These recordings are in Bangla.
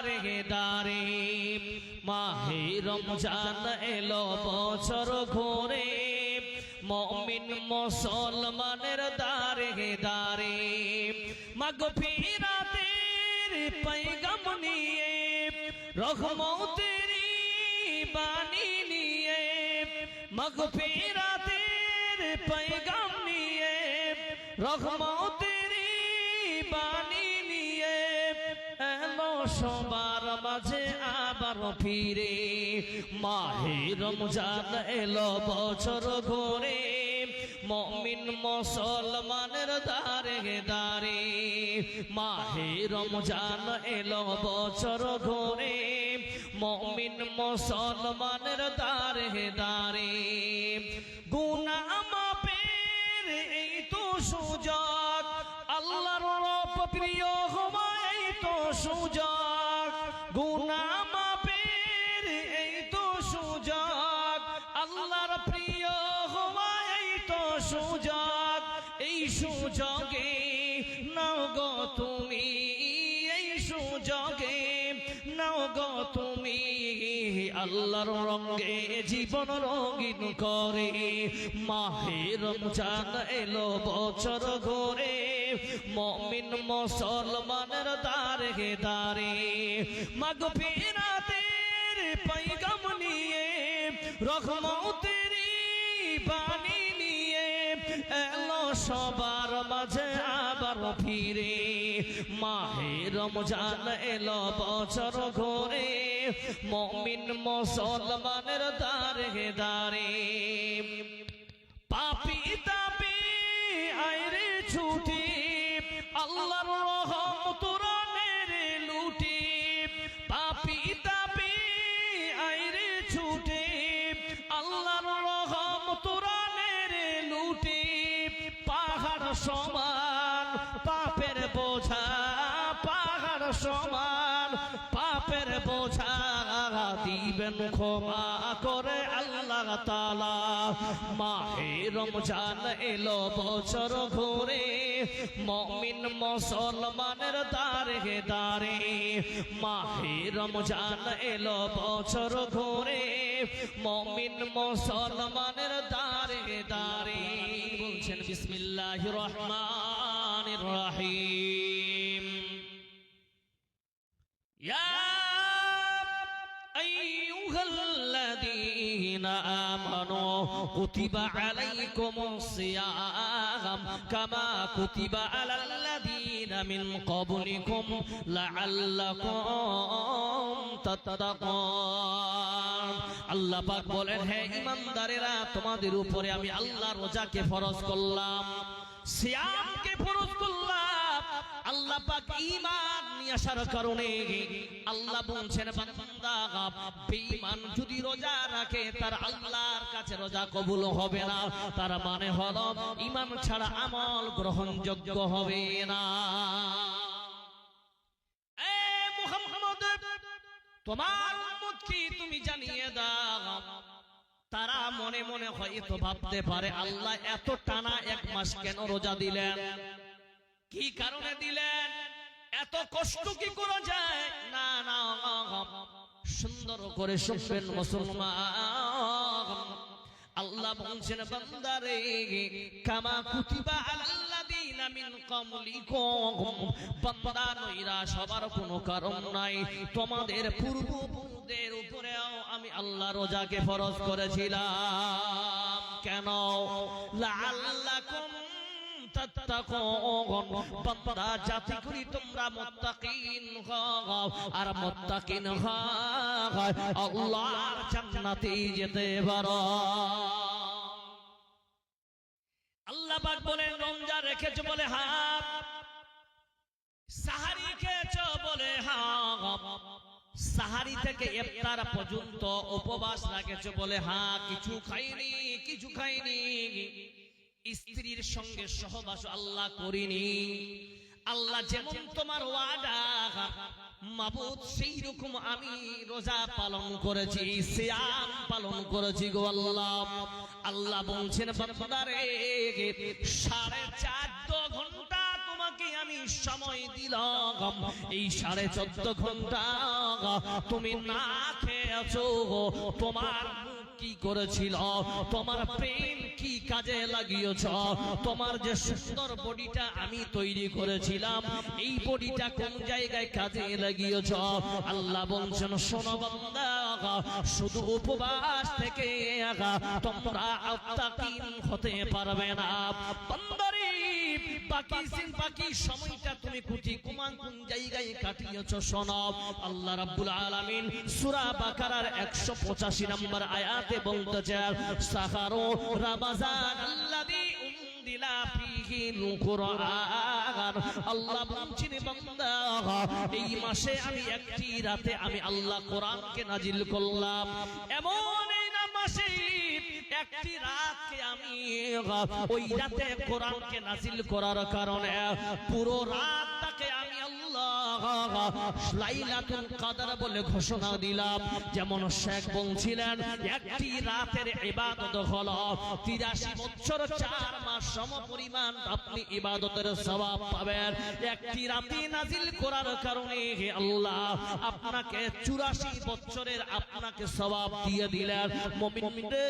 দারে দারে মাহে রমজান এলো বছর ঘুরে মুমিন মুসলমানের দারে দারে মাগফিরাতের পয়গাম নিয়ে রহমতের বাণী নিয়ে মাগফিরাতের পয়গাম নিয়ে রহমতের বাণী নিয়ে এলো সবার মাঝে আবার ফিরে মাহে রমজান এলো বছর ঘুরে মুমিন মুসলমানের দারে দারে মাহে রমজান এলো বছর ঘুরে মুমিন মুসলমানের দারে দারে গুনাহ মাফের এই তো সুযোগ আল্লাহর প্রিয় হওয়া এই তো সুযোগ গুনাহ মাফের এই তো সুযোগ আল্লাহর প্রিয় হওয়া এই তো সুযোগ এই সুযোগে নাও গো তুমি এই সুযোগে নাও গো তুমি আল্লাহর রঙে জীবন রঙিন করে মাহে রমজান এলো বছর ঘুরে মুমিন মুসলমানের দারে দারে মাগফিরাতের পয়গাম নিয়ে রহমতের বাণী নিয়ে এলো সবার মাঝে আবার ফিরে মাহে রমজান এলো বছর ঘুরে মুমিন মুসলমানের দারে দারে পাপী তাপী আইরে ছুটি আল্লাহর রহমত রানের লুটি পাপী তাপী আইরে ছুটি আল্লাহর রহমত রানের লুটি পাহাড় সমান পাপের বোঝা পাহাড় সমান পাপের বোঝা দিবেন ক্ষমা করে আল্লাহ তাআলা মাহে রমজান এলো বছর ঘুরে মুমিন মুসলমানের দারে দারে মাহে রমজান এলো বছর ঘুরে মুমিন মুসলমানের দারে দারে বলছেন বিসমিল্লাহির রহমানির রহিম ইয়া আইয়ুহাল্লাযীনা আমানু কুতিবা আলাইকুমুস সিয়াম কামা কুতিবা আলাল্লাযীনা মিন ক্বাবলিকুম লাআল্লাকুম তাত্তাকুন আল্লাহ পাক বলেন হে ঈমানদারেরা তোমাদের উপরে আমি আল্লাহ রোজাকে ফরজ করলাম সিয়ামকে ফরজ করলাম আল্লাহ পাক ঈমান নিয়ে আসার কারণে আল্লাহ বলছেন বান্দা বেঈমান যদি রোজা রাখে তার আল্লাহর কাছে রোজা কবুল হবে না তার মানে হলো ঈমান ছাড়া আমল গ্রহণযোগ্য হবে না এ মুহাম্মদ তোমার উম্মত কি তুমি জানিয়ে দাও তারা মনে মনে হয়তো ভাবতে পারে আল্লাহ এত টানা এক মাস কেন রোজা দিলেন কি কারণে দিলেন এত কষ্ট কি করা যায় না না সুন্দর করে শুনবেন মুসলমান আল্লাহ বলছেন বান্দারে কামা কুতিবা আলাল্লাযীনা মিন ক্বাবলিকুম বান্দা নইরা সবার কোনো কারণ নাই তোমাদের পূর্বপুরুষদের উপরেও আমি আল্লাহ রোজাকে ফরজ করেছিলাম কেন লাআল্লাকুম তাত্তাকুন বান্দা যাতে করে তোমরা মুত্তাকিন হও আর মুত্তাকিন হও আল্লাহর জান্নাতে যেতে পারো আল্লাহ পাক বলেন রমজান রেখেছো বলে হ্যাঁ সাহারি খেয়েছো বলে হ্যাঁ সাহারি থেকে ইফতার পর্যন্ত উপবাস রেখেছো বলে হ্যাঁ কিছু খাইনি স্ত্রীর সঙ্গে সহবাস আল্লাহ করিনি আল্লাহ যেমন তোমার ওয়াদা মাবুদ সেই রকম আমি রোজা পালন করেছি সিয়াম পালন করেছি গো আল্লাহ আল্লাহ বলছেন বান্দারে 4.5 ঘন্টা তোমাকে আমি আমি সময় দিলাম, এই 14.5 ঘন্টা তুমি না খেয়েছো, তোমার কি করেছিল, তোমার প্রেম কি কাজে লাগিয়েছ, তোমার যে সুন্দর বডিটা আমি তৈরি করেছিলাম এই বডিটা কোন জায়গায় কাজে লাগিয়েছ? আল্লাহ বলছেন শোনো বান্দা, শুধু উপবাস থেকে তোমরা আত্তাকিন হতে পারবে না। বান্দারে বাকি সময়টা তুমি কোন জায়গায় কাটিয়েছ শোনো। আল্লাহ রাব্বুল আলামিন সূরা বাকারার 185 নম্বর আয়াতে বলতেছেন সাহারু রামাজান আল্লাযী উনজিলা ফীহিল কুরআন। আল্লাহ বলছেন বান্দা, এই মাসে আমি একটি রাতে আমি আল্লাহ কোরআনকে নাজিল করলাম। এমন এই মাসে একটি রাতকে আমি ওই রাতে কোরআনকে নাজিল করার কারণে পুরো রাতটাকে আমি আল্লাহ লাইলাতুল কদর বলে ঘোষণা দিলাম। যেমন শেখ বলছিলেন একটি রাতের ইবাদত হলো 83 বছর 4 মাস সমপরিমাণ আপনি ইবাদতের সওয়াব পাবেন। একটি রাতে নাজিল করার কারণে আল্লাহ আপনাকে 84 বছরের আপনাকে সওয়াব দিয়ে দিলেন। মুমিনরে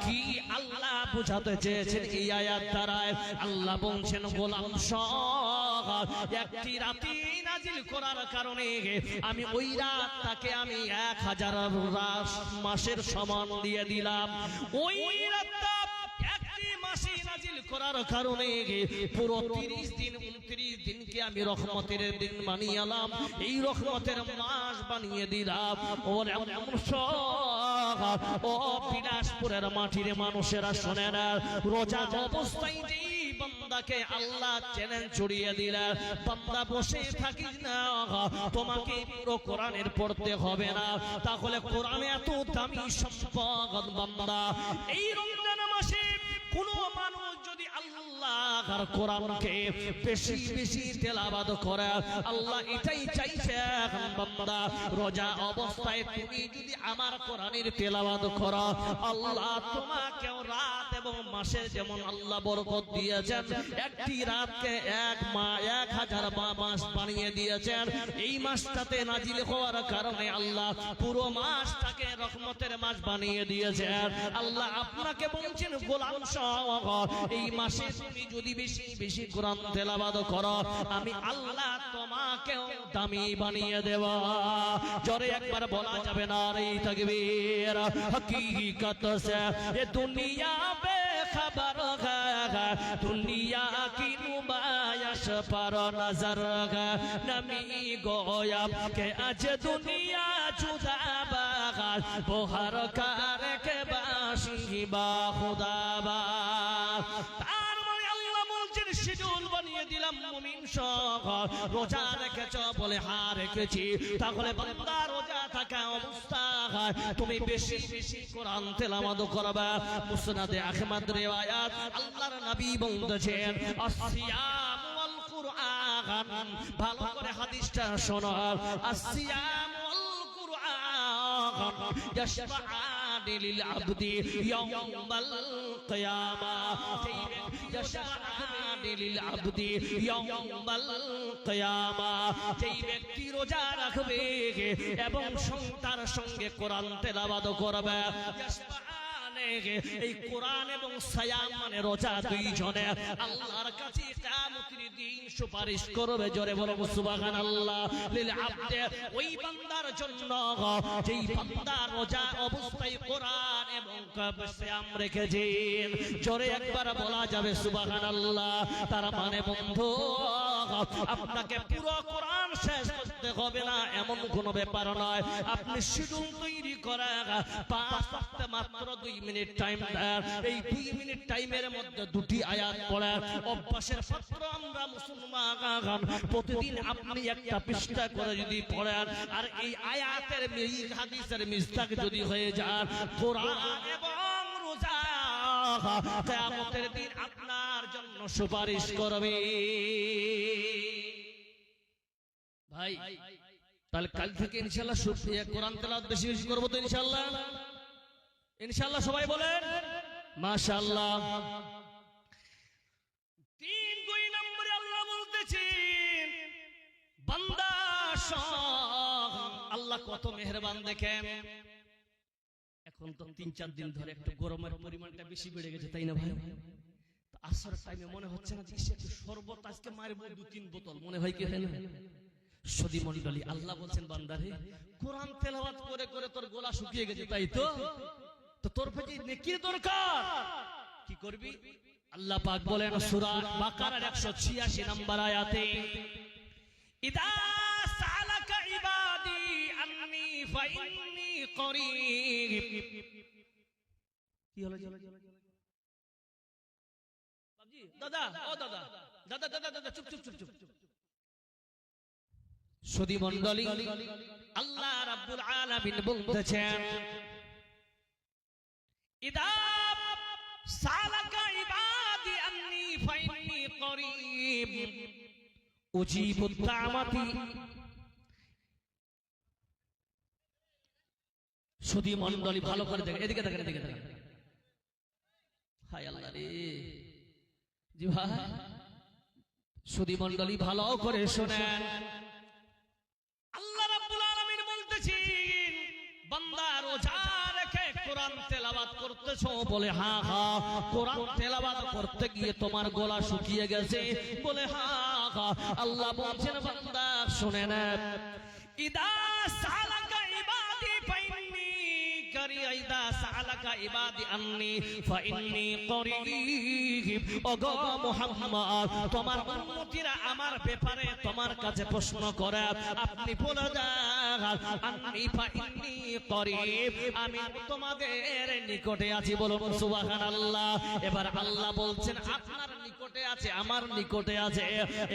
কি আল্লাহ বুঝাতে চেয়েছেন এই আয়াত দ্বারা? আল্লাহ বলছেন গোলাম সহ একটি রাতে নাজিল করার কারণে আমি ওই রাতটাকে আমি 1000 মাসের সমান দিয়ে দিলাম। ওই রাতটা একটি মাসে নাজিল করার কারণে পুরো 30 দিন 29 দিনকে আমি রহমতের দিন বানিয়ে এলাম, এই রহমতের মাস বানিয়ে দিলাম। ও বিলাসপুরের মাটির মানুষেরা শোনে না, রোজা অবস্থায় বান্দাকে আল্লাহ চ্যালেঞ্জ ছড়িয়ে দিলেন, বান্দা বসে থাকিস না, তোমাকে পুরো কোরআনের পড়তে হবে না। তাহলে কোরআনে এত দামি সম্পদ বান্দা, এই রমজান মাসে কোন মানুষ যদি আল্লাহর কোরআনকে বেশি বেশি তেলাওয়াত করে, আল্লাহ এটাই চাইছে বান্দা রোজা অবস্থায় তুমি যদি আমার কোরআনের তেলাওয়াত করো, আল্লাহ তোমাকে রাত এবং মাসে যেমন আল্লাহ বরকত দিয়েছেন, একটি রাতকে 1000 মাস বানিয়ে দিয়েছেন। এই মাসটাতে নাজিল হওয়ার কারণে আল্লাহ পুরো মাসটাকে রহমতের মাস বানিয়ে দিয়েছেন। আল্লাহ আপনাকে বলছেন গোলাম সহ এই মাসে তুমি যদি বেশি বেশি কোরআন তেলাওয়াত করো, আমি আল্লাহ তোমাকে দামি বানিয়ে দেব। জোরে একবার বলা যাবে না রে তাকবীর। हकीकत से ये दुनिया बेखबर है, दुनिया की नुमाइश पर नजर है। नमी गोया के आज दुनिया जुदा बागाल वो हर कार के बाशी बा खुदा बा। শিডিউল বানিয়ে দিলাম মুমিন সহ রোজা রেখেছ বলে হ্যাঁ রেখেছি, তাহলে বান্দা রোজা থাকা অবস্থায় তুমি বেশি বেশি কোরআন তেলাওয়াত করবে। মুসনাদে আহমদ রিওয়ায়াত আল্লাহর নবী বলতেছেন আসসিয়াম ওয়াল কুরআন। ভালো করে হাদিসটা শোনো, আসসিয়াম ওয়াল কুরআন ইয়াশফাআন লিল আবদি ইয়াউমাল কিয়ামা। লিল আবদি ইয়াউমাল কিয়ামা, যেই ব্যক্তি রোজা রাখবে এবং তার সঙ্গে কোরআন তেলাওয়াত করবে, এই কোরআন এবং সিয়াম মানে রোজা দুইজনে আল্লাহর কাছে কিয়ামতের দিন সুপারিশ করবে। জোরে বলো সুবহানাল্লাহ। লিল আবদে ওই বান্দার জন্য যেই বান্দা রোজা অবস্থায় কোরআন এবং সিয়াম রেখেছেন, জোরে একবার বলা যাবে সুবহানাল্লাহ। তার মানে বন্ধু আপনাকে পুরো কোরআন শেষ করতে হবে না এমন কোনো ব্যাপার নয়। আপনি শিডিউল তৈরি করে 5 ওয়াক্ত মাত্র 2 মিনিট টাইম দেন, এই 2 মিনিট টাইমের মধ্যে 2টি আয়াত পড়ার অভ্যাসের পত্র আমরা মুসলমান প্রতিদিন আপনি একটা পৃষ্ঠা করে যদি পড়েন, আর এই আয়াতের হাদিসের মিস্তাক যদি হয়ে যায়, কোরআন এবং রোজা কিয়ামতের দিন আপনার জন্য সুপারিশ করবে। ভাই তাহলে কাল থেকে ইনশাআল্লাহ কোরআন তেলাওয়াত বেশি বেশি করব তো ইনশাআল্লাহ। ইনশাআল্লাহ সবাই বলেন মাশাআল্লাহ। 2 নম্বরে আল্লাহ বান্দা আল্লাহ কত মেহেরবান দেখেন। এখন তো 3-4 দিন ধরে একটু গরমের পরিমাণটা বেশি বেড়ে গেছে, তাই না ভাই? আসরের টাইমে মনে হচ্ছে না যে একটু শরবত আজকে মারবো 2-3 বোতল, মনে হয় কি হয় না? সদী মণ্ডলী, আল্লাহ বলছেন বান্দারে কোরআন তেলাওয়াত করে করে তোর গলা শুকিয়ে গেছে, তাই তো? তো তোর প্রতি নেকির দরকার, কি করবি? আল্লাহ পাক বলেন সূরা বাকারার 186 নম্বর আয়াতে, ইদা সালাকা ইবাদি আন্নী ফাইন্নী করিব। কি হলো বাবজি? দাদা, ও দাদা, দাদা দাদা দাদা, চুপ চুপ চুপ চুপ। সদী মণ্ডলী, আল্লাহ রাব্বুল আলামিন বলতেছেন, ইদা সালাকা ইবাদি আন্নী ফাইন্নী করিব উজিবুদ দাওয়াতি। সদী মণ্ডলী ভালো করে দেখেন, এদিকে দেখেন, এদিকে দেখেন। হায় আল্লাহ রে, জি ভাই, সদী মণ্ডলী ভালো করে শোনেন। আল্লাহ রাব্বুল আলামিন বলতেছেন, বান্দা রোজা রেখে কোরআন তেলাওয়াত করতেছো? বলে হ্যাঁ হ্যাঁ। কোরআন তেলাওয়াত করতে গিয়ে তোমার গলা শুকিয়ে গেছে? বলে হ্যাঁ হ্যাঁ। আল্লাহ বলছেন বান্দা শুনে না, ইদা সালাকা ইবাদি ফাইন্নী করিব, ইদা সালাকা ইবাদি আন্নী ফাইন্নী করিব। ওগো মুহাম্মদ, তোমার উম্মতিরা আমার ব্যাপারে তোমার কাছে প্রশ্ন করে, আপনি বলে দেন আন্নী ফাইন্নী করিব, আমি তোমাদের নিকটে আছি। বলুন সুবহানাল্লাহ। এবার আল্লাহ বলছেন আপনার নিকটে আছে, আমার নিকটে আছে।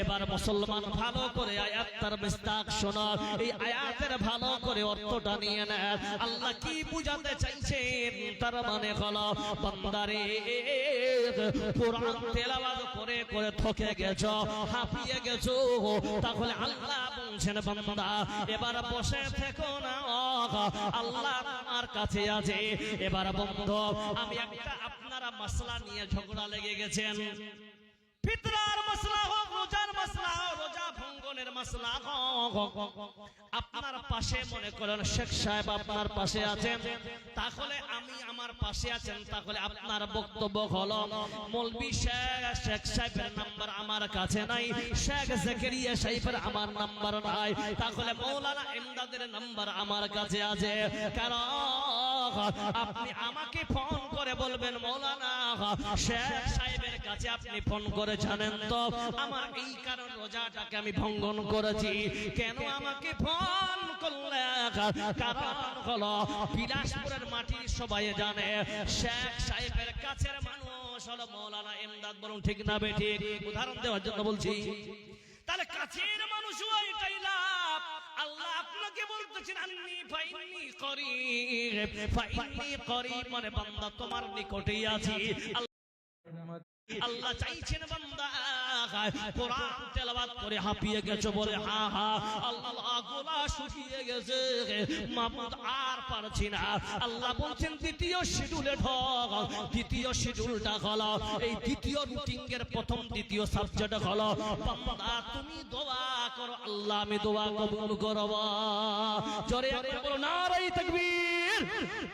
এবার মুসলমান ভালো করে আয়াতটার বিস্তার শোনো, এই আয়াতের ভালো করে অর্থটা নিয়ে নেন। আল্লাহ কি বুঝাতে চাইছেন? তার মানে হলো বান্দারে কোরআন তেলাওয়াত করে করে থকে গেছো, হাঁপিয়ে গেছো, তাহলে আল্লাহ বলছেন বান্দা এবার বসে থেকো না, আল্লাহ আমার কাছে আছে। এবার বন্ধু, আমি একটা আপনারা মাসলা নিয়ে ঝগড়া লেগে গেছেন, ফিতরার মাসলা হোক, রোজার মাসলা হোক, রোজা ভঙ্গনের মাসলা হোক, আপনার পাশে মনে করেন শেখ সাহেব আপনার পাশে আছেন, তাহলে আমি আমার পাশে আছেন, তাহলে আপনার বক্তব্য হলো মৌলভী শেখ সাহেবের নাম্বার আমার কাছে নাই, শেখ জাকারিয়া সাহেবের আমার নাম্বার নাই, তাহলে মৌলানা ইমদাদের নাম্বার আমার কাছে আছে। কারণ আপনি আমাকে ফোন করে বলবেন মৌলানা শেখ সাহেবের কাছে আপনি ফোন করে জানেন তো আমার এই কারণ রোজাটাকে আমি ভঙ্গন করেছি, কেন আমাকে ফোন করলে? কারণ হলো বিলাসপুরের মাটির সবাই জানে শেখ সাহেবের কাছের মানুষ হলো মৌলানা ইমদাদ। বলুন ঠিক না বেঠিক? উদাহরণ দেওয়ার জন্য বলছি। তাহলে কাছের মানুষ এটাই লাভ। আল্লাহ আপনাকে বলতেছেন আন্নী ফাইন্নী করিব, ফাইন্নী করিব মানে বান্দা তোমার নিকটেই আছি। আল্লাহ চাইছেন বান্দা কোরআন তেলাওয়াত করে হাঁপিয়ে গেছো? বলে হ্যাঁ হ্যাঁ। আল্লাহ গলা শুকিয়ে গেছে, মাহমুদ আর পারছি না। আল্লাহ বলছেন দ্বিতীয় শিডিউলে ঢোক। দ্বিতীয় শিডিউলটা হলো এই দ্বিতীয় রুটিং এর প্রথম দ্বিতীয় সাবজেক্ট হলো বান্দা তুমি দোয়া করো, আল্লাহ আমি দোয়া কবুল করব। জোরে বলো নারে তাকবীর।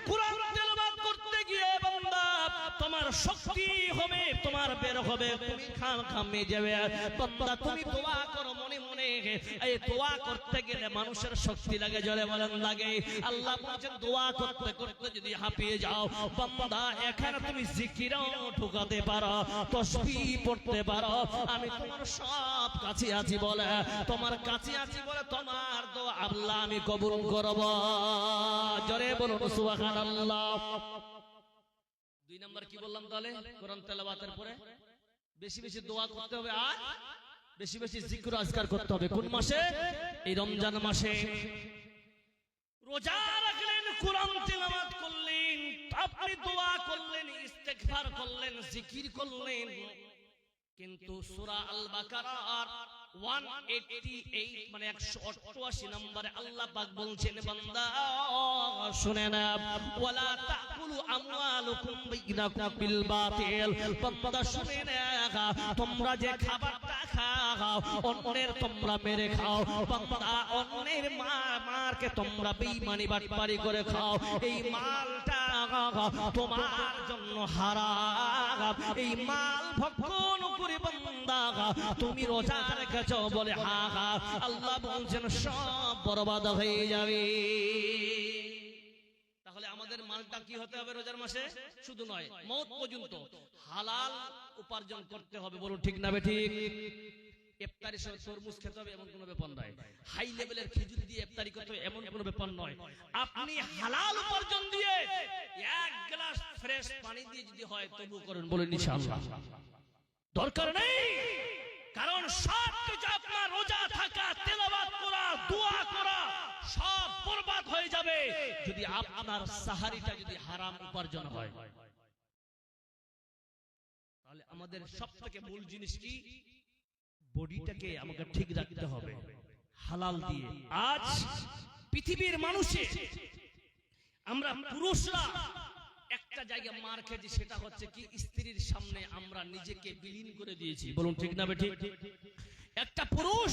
কোরআন তেলাওয়াত করতে গিয়ে বান্দা তোমার শক্তি হবে, তোমার বের হবে, তুমি ঘামে যাবে। বান্দা তুমি দোয়া করো মনে মনে, এই দোয়া করতে গেলে মানুষের শক্তি লাগে, জোরে বলেন লাগে। আল্লাহ বলেন দোয়া করতে করতে যদি হাঁপিয়ে যাও বান্দা, এখানে তুমি জিকিরও ঢুকাতে পারো, তাসবিহ পড়তে পারো, আমি তোমার সব কাছে আছি বলে, তোমার কাছে আছি বলে তোমার দোয়া আল্লাহ আমি কবুল করব। জোরে বলুন সুবহানাল্লাহ। 2 নাম্বার কি বললাম তাহলে? কোরআন তেলাওয়াতের পরে বেশি বেশি দোয়া করতে হবে আর বেশি বেশি জিকির আজকার করতে হবে। কোন মাসে? এই রমজান মাসে। রোজা রাখলেন, কোরআন তেলাওয়াত করলেন, আপনি দোয়া করলেন, ইস্তেগফার করলেন, জিকির করলেন, কিন্তু সূরা আল বাকারার 188 মানে 188 নম্বরে আল্লাহ পাক বলছেন বান্দা শুনে না ওয়ালা তাকুলু আমওয়ালুকুম বাইনাকুম বিল বাতিল বান্দা শুনে না তোমরা যে খাবারটা খাও অন্যের তোমরা মেরে খাও বান্দা অন্যের মারকে তোমরা বেঈমানি বাটপারি করে খাও এই মালটা তোমার জন্য হারাম এই মাল ভক্ষণ করে বান্দা তুমি রোজা রেখেছো বলে হা হা আল্লাহ বলছেন সব বরবাদ হয়ে যাবে। তাহলে আমাদের মালটা কি হতে হবে রোজার মাসে? শুধু নয় মওত পর্যন্ত হালাল উপার্জন করতে হবে। বলুন ঠিক না বেঠিক? ইফতারের সময় তরমুজ খেতে হবে এমন কোনো ব্যাপার নয়, হাই লেভেলের খেজুর দিয়ে ইফতারি করতে হবে এমন কোনো ব্যাপার নয়। আপনি হালাল উপার্জন দিয়ে এক গ্লাস ফ্রেশ পানি দিয়ে যদি হয় তবু করেন, বলেন ইনশাআল্লাহ। দরকার নেই, কারণ সব কিছু আপনার রোজা থাকা, তেলাওয়াত করা, দোয়া করা সব বরবাদ হয়ে যাবে যদি আপনার সাহারিটা যদি হারাম উপার্জন হয়। তাহলে আমাদের সবথেকে মূল জিনিস কি? বডিটাকে আমাকে ঠিক রাখতে হবে হালাল দিয়ে। আজ পৃথিবীর মানুষে আমরা পুরুষরা একটা জায়গায় মার খেয়েছি, সেটা হচ্ছে কি স্ত্রীর সামনে আমরা নিজেকে বিলীন করে দিয়েছি। বলুন ঠিক না বেঠিক? একটা পুরুষ